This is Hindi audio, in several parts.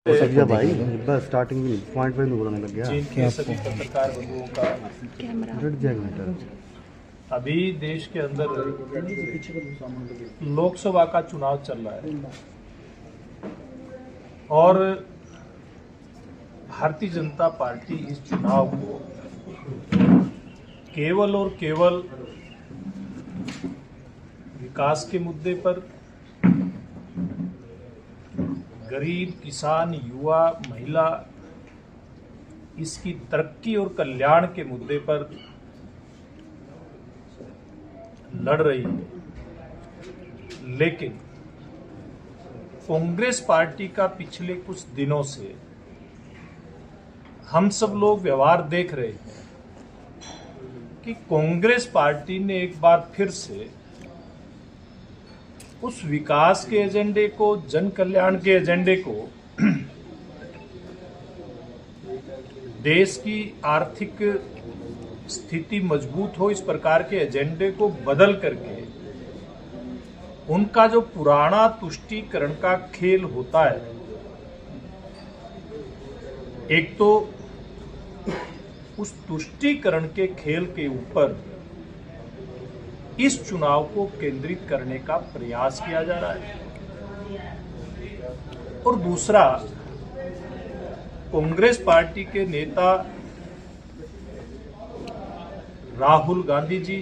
भाई बस स्टार्टिंग में पॉइंट वाइज बोलने लग गया। चीन के सभी पत्रकार बंधुओं का अभी देश के अंदर लोकसभा का चुनाव चल रहा है और भारतीय जनता पार्टी इस चुनाव को केवल और केवल विकास के मुद्दे पर, गरीब, किसान, युवा, महिला, इसकी तरक्की और कल्याण के मुद्दे पर लड़ रही है। लेकिन कांग्रेस पार्टी का पिछले कुछ दिनों से हम सब लोग व्यवहार देख रहे हैं कि कांग्रेस पार्टी ने एक बार फिर से उस विकास के एजेंडे को, जन कल्याण के एजेंडे को, देश की आर्थिक स्थिति मजबूत हो, इस प्रकार के एजेंडे को बदल करके उनका जो पुराना तुष्टीकरण का खेल होता है, एक तो उस तुष्टीकरण के खेल के ऊपर इस चुनाव को केंद्रित करने का प्रयास किया जा रहा है और दूसरा, कांग्रेस पार्टी के नेता राहुल गांधी जी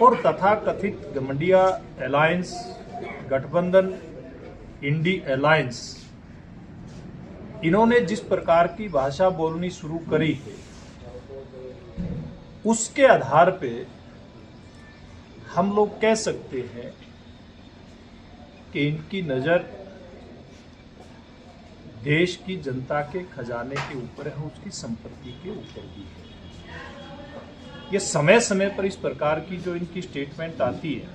और तथाकथित गठबंधन अलायंस, गठबंधन इंडी अलायंस, इन्होंने जिस प्रकार की भाषा बोलनी शुरू करी है, उसके आधार पे हम लोग कह सकते हैं कि इनकी नजर देश की जनता के खजाने के ऊपर है, उसकी संपत्ति के ऊपर भी है। ये समय समय पर इस प्रकार की जो इनकी स्टेटमेंट आती है,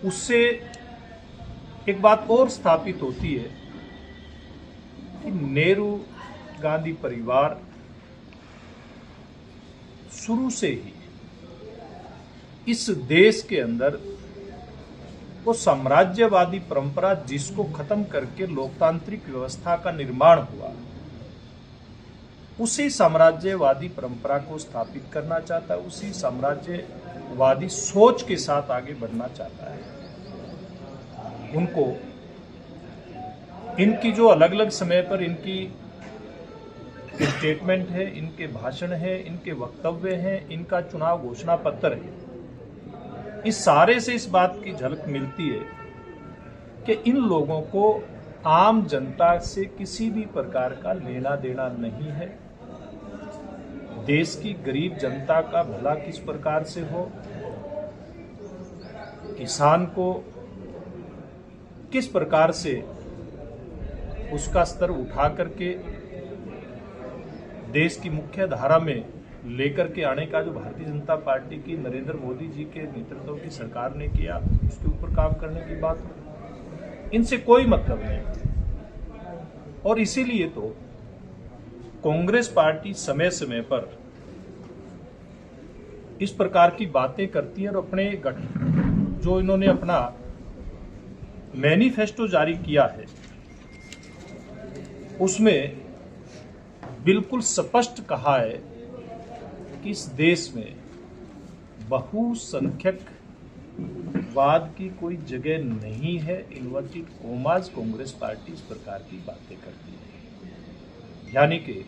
उससे एक बात और स्थापित होती है कि नेहरू गांधी परिवार शुरू से ही इस देश के अंदर वो साम्राज्यवादी परंपरा जिसको खत्म करके लोकतांत्रिक व्यवस्था का निर्माण हुआ, उसी साम्राज्यवादी परंपरा को स्थापित करना चाहता है, उसी साम्राज्यवादी सोच के साथ आगे बढ़ना चाहता है। उनको इनकी जो अलग अलग समय पर इनकी स्टेटमेंट है, इनके भाषण है, इनके वक्तव्य हैं, इनका चुनाव घोषणा पत्र है, इस सारे से इस बात की झलक मिलती है कि इन लोगों को आम जनता से किसी भी प्रकार का लेना देना नहीं है। देश की गरीब जनता का भला किस प्रकार से हो, किसान को किस प्रकार से उसका स्तर उठा करके देश की मुख्य धारा में लेकर के आने का जो भारतीय जनता पार्टी की, नरेंद्र मोदी जी के नेतृत्व की सरकार ने किया, उसके ऊपर काम करने की बात इनसे कोई मतलब नहीं। और इसीलिए तो कांग्रेस पार्टी समय समय पर इस प्रकार की बातें करती है और अपने जो इन्होंने अपना मैनिफेस्टो जारी किया है, उसमें बिल्कुल स्पष्ट कहा है कि इस देश में बहुसंख्यकवाद की कोई जगह नहीं है। इन्वर्टेड कोमास कांग्रेस पार्टी इस प्रकार की बातें करती है। यानी कि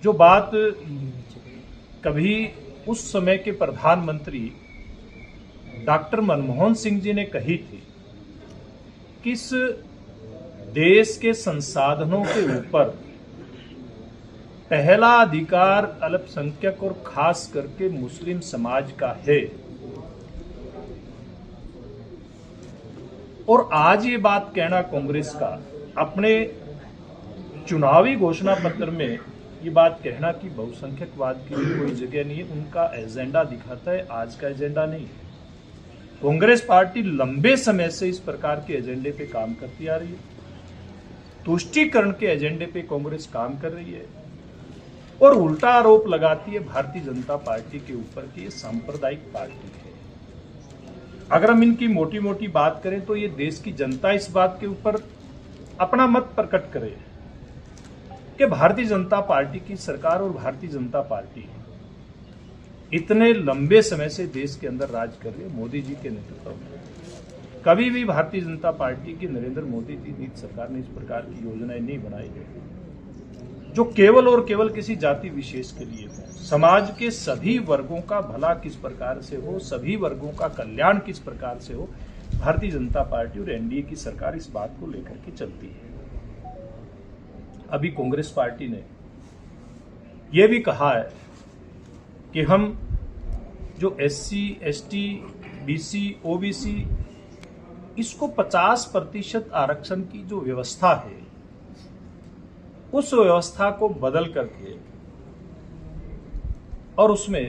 जो बात कभी उस समय के प्रधानमंत्री डॉक्टर मनमोहन सिंह जी ने कही थी कि इस देश के संसाधनों के ऊपर पहला अधिकार अल्पसंख्यक और खास करके मुस्लिम समाज का है, और आज ये बात कहना कांग्रेस का, अपने चुनावी घोषणा पत्र में ये बात कहना कि बहुसंख्यकवाद की कोई जगह नहीं है, उनका एजेंडा दिखाता है, आज का एजेंडा नहीं है। कांग्रेस पार्टी लंबे समय से इस प्रकार के एजेंडे पे काम करती आ रही है। तुष्टीकरण के एजेंडे पे कांग्रेस काम कर रही है और उल्टा आरोप लगाती है भारतीय जनता पार्टी के ऊपर कि ये सांप्रदायिक पार्टी है। अगर हम इनकी मोटी मोटी बात करें तो ये देश की जनता इस बात के ऊपर अपना मत प्रकट करे कि भारतीय जनता पार्टी की सरकार और भारतीय जनता पार्टी इतने लंबे समय से देश के अंदर राज कर रही है मोदी जी के नेतृत्व में। कभी भी भारतीय जनता पार्टी की नरेंद्र मोदी जी नीति सरकार ने इस प्रकार की योजनाएं नहीं बनाई जो केवल और केवल किसी जाति विशेष के लिए हो। समाज के सभी वर्गों का भला किस प्रकार से हो, सभी वर्गों का कल्याण किस प्रकार से हो, भारतीय जनता पार्टी और एनडीए की सरकार इस बात को लेकर के चलती है। अभी कांग्रेस पार्टी ने यह भी कहा है कि हम जो एससी, एसटी, बीसी, ओबीसी इसको 50% आरक्षण की जो व्यवस्था है उस व्यवस्था को बदल करके और उसमें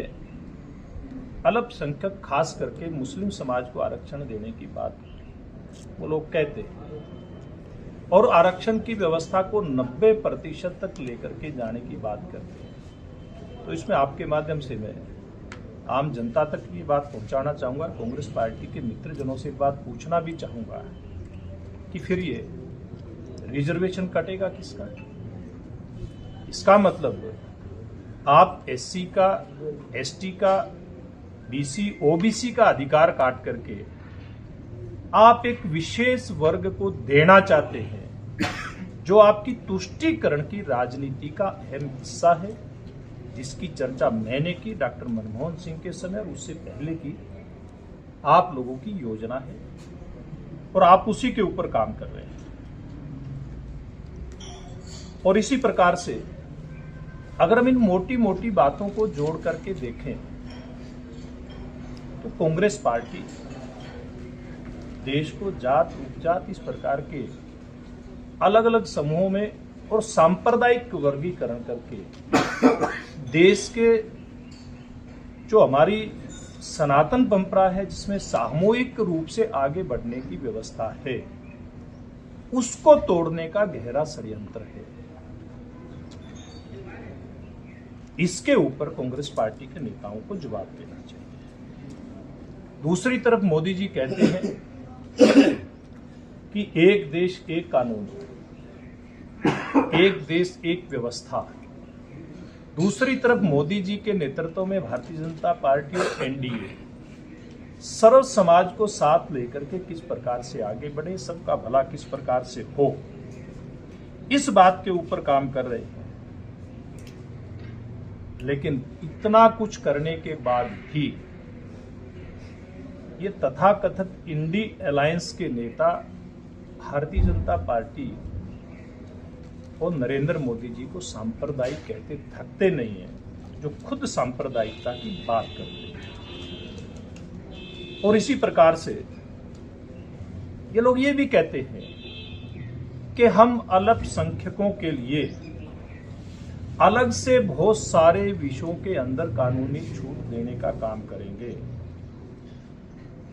अल्पसंख्यक खास करके मुस्लिम समाज को आरक्षण देने की बात वो लोग कहते हैं और आरक्षण की व्यवस्था को 90% तक लेकर के जाने की बात करते हैं। तो इसमें आपके माध्यम से मैं आम जनता तक ये बात पहुंचाना चाहूंगा, कांग्रेस पार्टी के मित्रजनों से बात पूछना भी चाहूंगा कि फिर ये रिजर्वेशन कटेगा किसका? इसका मतलब आप एससी का, एसटी का, बीसी, ओबीसी का अधिकार काट करके आप एक विशेष वर्ग को देना चाहते हैं जो आपकी तुष्टीकरण की राजनीति का अहम हिस्सा है, जिसकी चर्चा मैंने की डॉक्टर मनमोहन सिंह के समय और उससे पहले की आप लोगों की योजना है और आप उसी के ऊपर काम कर रहे हैं। और इसी प्रकार से अगर हम इन मोटी मोटी बातों को जोड़ करके देखें तो कांग्रेस पार्टी देश को जात उपजात इस प्रकार के अलग अलग समूहों में और सांप्रदायिक वर्गीकरण करके देश के जो हमारी सनातन परंपरा है जिसमें सामूहिक रूप से आगे बढ़ने की व्यवस्था है उसको तोड़ने का गहरा षड्यंत्र है। इसके ऊपर कांग्रेस पार्टी के नेताओं को जवाब देना चाहिए। दूसरी तरफ मोदी जी कहते हैं कि एक देश एक कानून, एक देश एक व्यवस्था। दूसरी तरफ मोदी जी के नेतृत्व में भारतीय जनता पार्टी और एनडीए सर्व समाज को साथ लेकर के किस प्रकार से आगे बढ़े, सबका भला किस प्रकार से हो, इस बात के ऊपर काम कर रहे हैं। लेकिन इतना कुछ करने के बाद भी ये तथाकथित इंडी अलायंस के नेता भारतीय जनता पार्टी और नरेंद्र मोदी जी को सांप्रदायिक कहते थकते नहीं है, जो खुद सांप्रदायिकता की बात करते हैं। और इसी प्रकार से ये लोग ये भी कहते हैं कि हम अल्पसंख्यकों के लिए अलग से बहुत सारे विषयों के अंदर कानूनी छूट देने का काम करेंगे।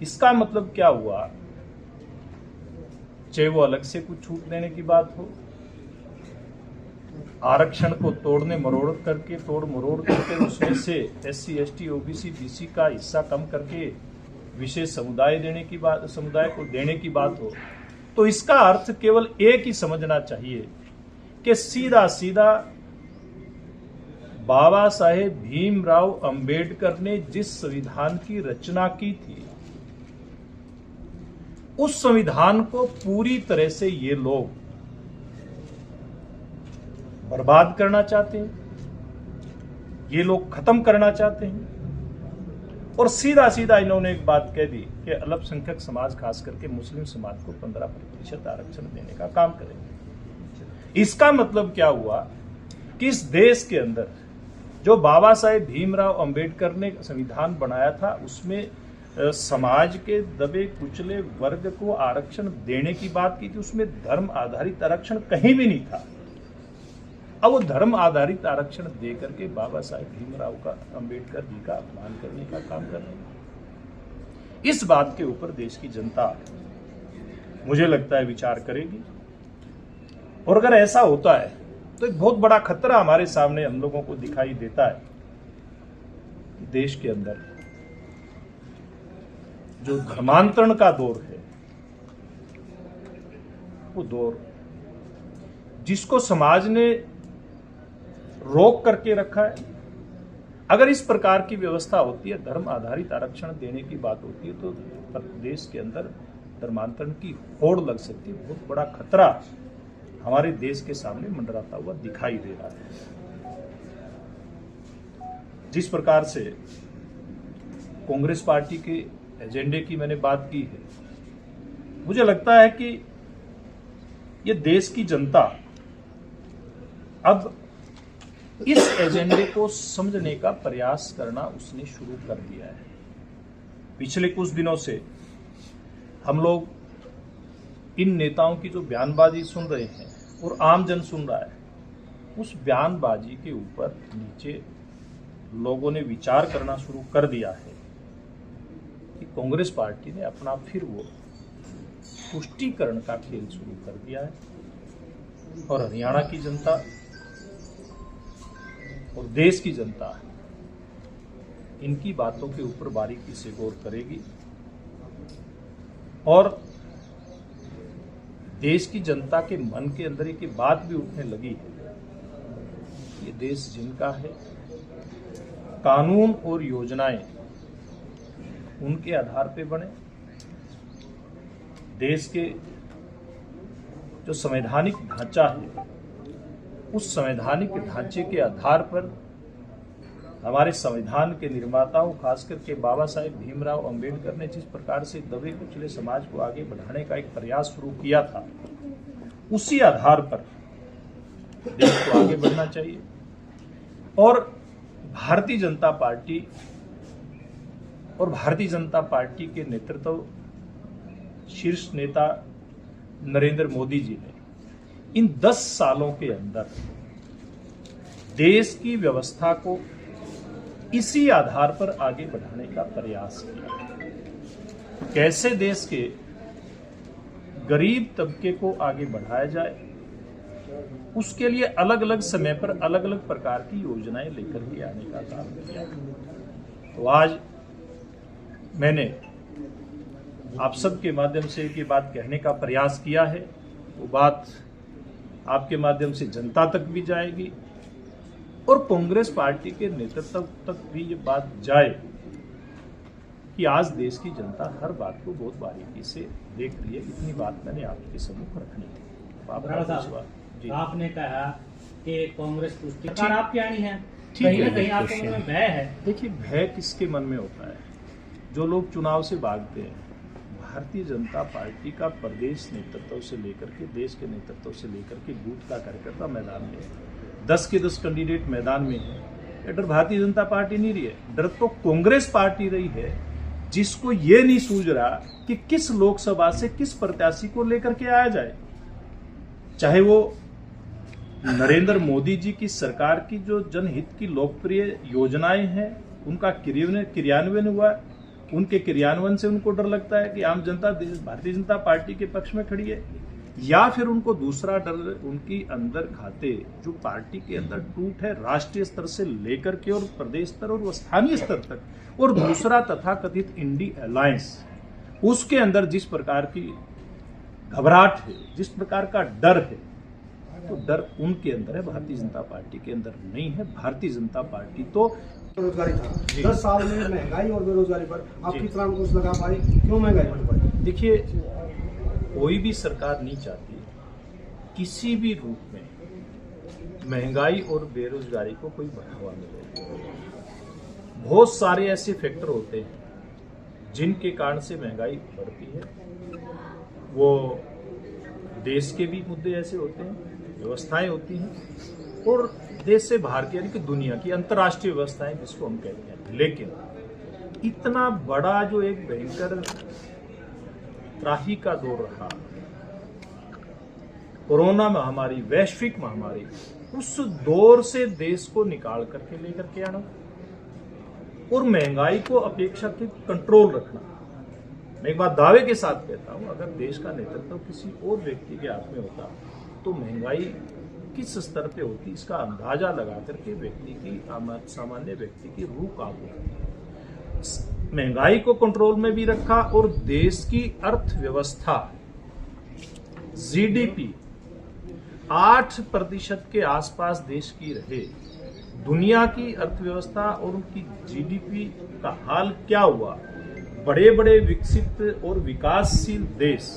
इसका मतलब क्या हुआ? चाहे वो अलग से कुछ छूट देने की बात हो, आरक्षण को तोड़ मरोड़ करके उसमें से एससी, एसटी, ओबीसी, बीसी का हिस्सा कम करके विशेष समुदाय को देने की बात हो, तो इसका अर्थ केवल एक ही समझना चाहिए कि सीधा सीधा बाबा साहेब भीमराव अंबेडकर ने जिस संविधान की रचना की थी उस संविधान को पूरी तरह से ये लोग बर्बाद करना चाहते हैं, ये लोग खत्म करना चाहते हैं। और सीधा सीधा इन्होंने एक बात कह दी कि अल्पसंख्यक समाज खास करके मुस्लिम समाज को 15% आरक्षण देने का काम करेंगे। इसका मतलब क्या हुआ कि इस देश के अंदर जो बाबा साहेब भीमराव अंबेडकर ने संविधान बनाया था उसमें समाज के दबे कुचले वर्ग को आरक्षण देने की बात की थी, उसमें धर्म आधारित आरक्षण कहीं भी नहीं था। अब वो धर्म आधारित आरक्षण दे करके बाबा साहेब भीमराव का अंबेडकर जी का अपमान करने का काम कर रहे हैं। इस बात के ऊपर देश की जनता मुझे लगता है विचार करेगी। और अगर ऐसा होता है तो एक बहुत बड़ा खतरा हमारे सामने हम लोगों को दिखाई देता है। देश के अंदर जो धर्मांतरण का दौर है, वो दौर जिसको समाज ने रोक करके रखा है। अगर इस प्रकार की व्यवस्था होती है, धर्म आधारित आरक्षण देने की बात होती है, तो देश के अंदर धर्मांतरण की होड़ लग सकती है। बहुत बड़ा खतरा हमारे देश के सामने मंडराता हुआ दिखाई दे रहा है। जिस प्रकार से कांग्रेस पार्टी के एजेंडे की मैंने बात की है, मुझे लगता है कि ये देश की जनता अब इस एजेंडे को समझने का प्रयास करना उसने शुरू कर दिया है। पिछले कुछ दिनों से हम लोग इन नेताओं की जो बयानबाजी सुन रहे हैं और आम जन सुन रहा है, उस बयानबाजी के ऊपर नीचे लोगों ने विचार करना शुरू कर दिया है कि कांग्रेस पार्टी ने अपना फिर वो पुष्टिकरण का खेल शुरू कर दिया है और हरियाणा की जनता और देश की जनता इनकी बातों के ऊपर बारीकी से गौर करेगी और देश की जनता के मन के अंदर एक बात भी उठने लगी है, ये देश जिनका है, कानून और योजनाएं उनके आधार पे बने। देश के जो संवैधानिक ढांचा है, उस संवैधानिक ढांचे के आधार पर हमारे संविधान के निर्माताओं, खासकर के बाबा साहेब भीमराव अंबेडकर ने जिस प्रकार से दबे कुचले समाज को आगे बढ़ाने का एक प्रयास शुरू किया था, उसी आधार पर देश को आगे बढ़ना चाहिए। और भारतीय जनता पार्टी के नेतृत्व शीर्ष नेता नरेंद्र मोदी जी ने इन 10 सालों के अंदर देश की व्यवस्था को इसी आधार पर आगे बढ़ाने का प्रयास किया। कैसे देश के गरीब तबके को आगे बढ़ाया जाए, उसके लिए अलग अलग समय पर अलग अलग प्रकार की योजनाएं लेकर के आने का काम किया। तो आज मैंने आप सबके माध्यम से ये बात कहने का प्रयास किया है, वो बात आपके माध्यम से जनता तक भी जाएगी और कांग्रेस पार्टी के नेतृत्व तक भी ये बात जाए कि आज देश की जनता हर बात को बहुत बारीकी से देख रही है। इतनी बात मैंने आपके सम्मुख रखनी थी। आपने कहा कि कांग्रेस पुष्टिकरण आपकी आनी है, कहीं ना कहीं आपके मन में भय है। देखिए, भय किसके मन में होता है? जो लोग चुनाव से भागते हैं। भारतीय जनता पार्टी का प्रदेश नेतृत्व से लेकर के देश के नेतृत्व से लेकर के बूथ का कार्यकर्ता मैदान में है, 10 के 10 कैंडिडेट मैदान में है। ये डर भारतीय जनता पार्टी नहीं रही है, डर तो कांग्रेस पार्टी रही है, जिसको ये नहीं सूझ रहा कि किस लोकसभा से किस प्रत्याशी को लेकर के आया जाए। चाहे वो नरेंद्र मोदी जी की सरकार की जो जनहित की लोकप्रिय योजनाएं हैं, उनका क्रियान्वयन हुआ, उनके क्रियान्वयन से उनको डर लगता है कि आम जनता भारतीय जनता पार्टी के पक्ष में खड़ी है, या फिर उनको दूसरा डर उनकी अंदर खाते जो पार्टी के अंदर टूट है राष्ट्रीय स्तर से लेकर के और प्रदेश स्तर और स्थानीय स्तर तक, और दूसरा तथाकथित इंडी अलायंस, उसके अंदर जिस प्रकार की घबराहट है, जिस प्रकार का डर है, तो डर उनके अंदर है, भारतीय जनता पार्टी के अंदर नहीं है। भारतीय जनता पार्टी तो बेरोजगारी था, 10 साल में महंगाई और बेरोजगारी पर आप कितना कुछ लगा पाए, क्यों महंगाई बढ़ पाई? देखिए, कोई भी सरकार नहीं चाहती किसी भी रूप में महंगाई और बेरोजगारी को कोई बढ़ावा मिले। बहुत सारे ऐसे फैक्टर होते हैं जिनके कारण से महंगाई बढ़ती है। वो देश के भी मुद्दे ऐसे होते हैं, व्यवस्थाएं होती हैं, और देश से बाहर की यानी कि दुनिया की अंतर्राष्ट्रीय व्यवस्थाएं जिसको हम कहते हैं। लेकिन इतना बड़ा जो एक भयंकर त्राही का दौर रहा, कोरोना महामारी, वैश्विक महामारी, उस दौर से देश को निकाल करके लेकर के आना और महंगाई को अपेक्षाकृत कंट्रोल रखना। मैं एक बात दावे के साथ कहता हूं, अगर देश का नेतृत्व किसी और व्यक्ति के हाथ में होता तो महंगाई किस स्तर पे होती, इसका अंदाजा लगा करके व्यक्ति की, सामान्य व्यक्ति की रूह काबू होती। महंगाई को कंट्रोल में भी रखा और देश की अर्थव्यवस्था जीडीपी 8% के आसपास देश की रहे। दुनिया की अर्थव्यवस्था और उनकी जीडीपी का हाल क्या हुआ? बड़े बड़े विकसित और विकासशील देश,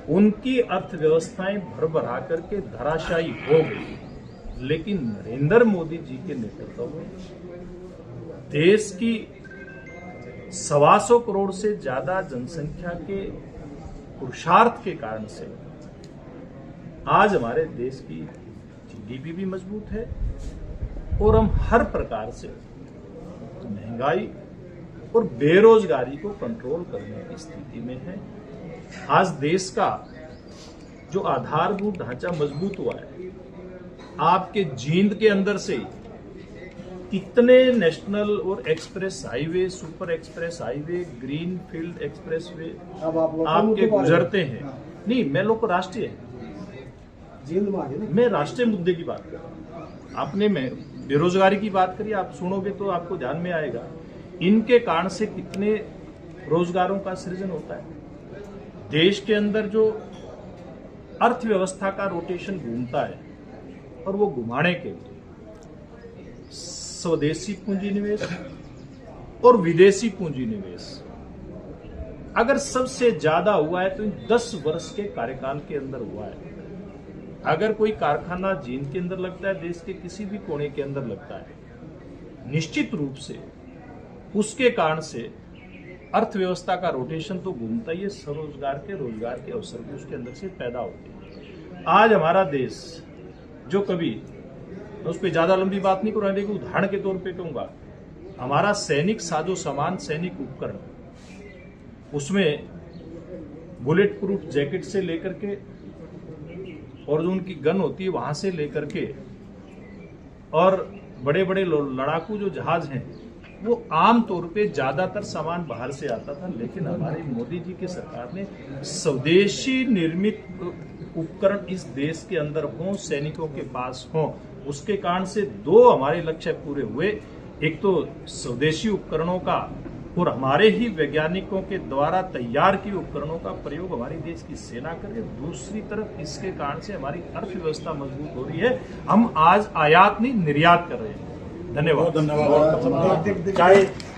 उनकी अर्थव्यवस्थाएं भरभरा करके धराशायी हो गई, लेकिन नरेंद्र मोदी जी के नेतृत्व में देश की 125 करोड़ से ज्यादा जनसंख्या के पुरुषार्थ के कारण से आज हमारे देश की जीडीपी भी मजबूत है और हम हर प्रकार से महंगाई और बेरोजगारी को कंट्रोल करने की स्थिति में है। आज देश का जो आधारभूत ढांचा मजबूत हुआ है, आपके जींद के अंदर से कितने नेशनल और express highway, super express highway, green field express way अब आप लोग आपके मुद्दों पर गुजरते आए। हैं। हाँ। नहीं, मैं लोग को राष्ट्रीय है, जींद में आ गए ना। मैं राष्ट्रीय मुद्दे की बात कर रहा हूं। आपने बेरोजगारी की बात करी, आप सुनोगे तो आपको ध्यान में आएगा इनके कारण से कितने रोजगारों का सृजन होता है। देश के अंदर जो अर्थव्यवस्था का रोटेशन घूमता है और वो घुमाने के लिए स्वदेशी पूंजी निवेश और विदेशी पूंजी निवेश अगर सबसे ज्यादा हुआ है तो इन 10 वर्ष के कार्यकाल के अंदर हुआ है। अगर कोई कारखाना जींद के अंदर लगता है, देश के किसी भी कोने के अंदर लगता है, निश्चित रूप से उसके कारण से अर्थव्यवस्था का रोटेशन तो घूमता ही है, स्वरोजगार के रोजगार के अवसर भी उसके अंदर से पैदा होते हैं। आज हमारा देश जो कभी, मैं उस पर ज्यादा लंबी बात नहीं करूंगा, लेकिन उदाहरण के तौर पे कहूंगा, हमारा सैनिक साजो सामान, सैनिक उपकरण, उसमें बुलेट प्रूफ जैकेट से लेकर के और जो उनकी गन होती है वहां से लेकर के और बड़े बड़े लड़ाकू जो जहाज हैं, वो आम तौर पे ज्यादातर सामान बाहर से आता था। लेकिन हमारी मोदी जी की सरकार ने स्वदेशी निर्मित उपकरण इस देश के अंदर हों, सैनिकों के पास हों, उसके कारण से 2 हमारे लक्ष्य पूरे हुए। एक तो स्वदेशी उपकरणों का और हमारे ही वैज्ञानिकों के द्वारा तैयार किए उपकरणों का प्रयोग हमारी देश की सेना करे, दूसरी तरफ इसके कारण से हमारी अर्थव्यवस्था मजबूत हो रही है। हम आज आयात नहीं निर्यात कर रहे हैं। धन्यवाद।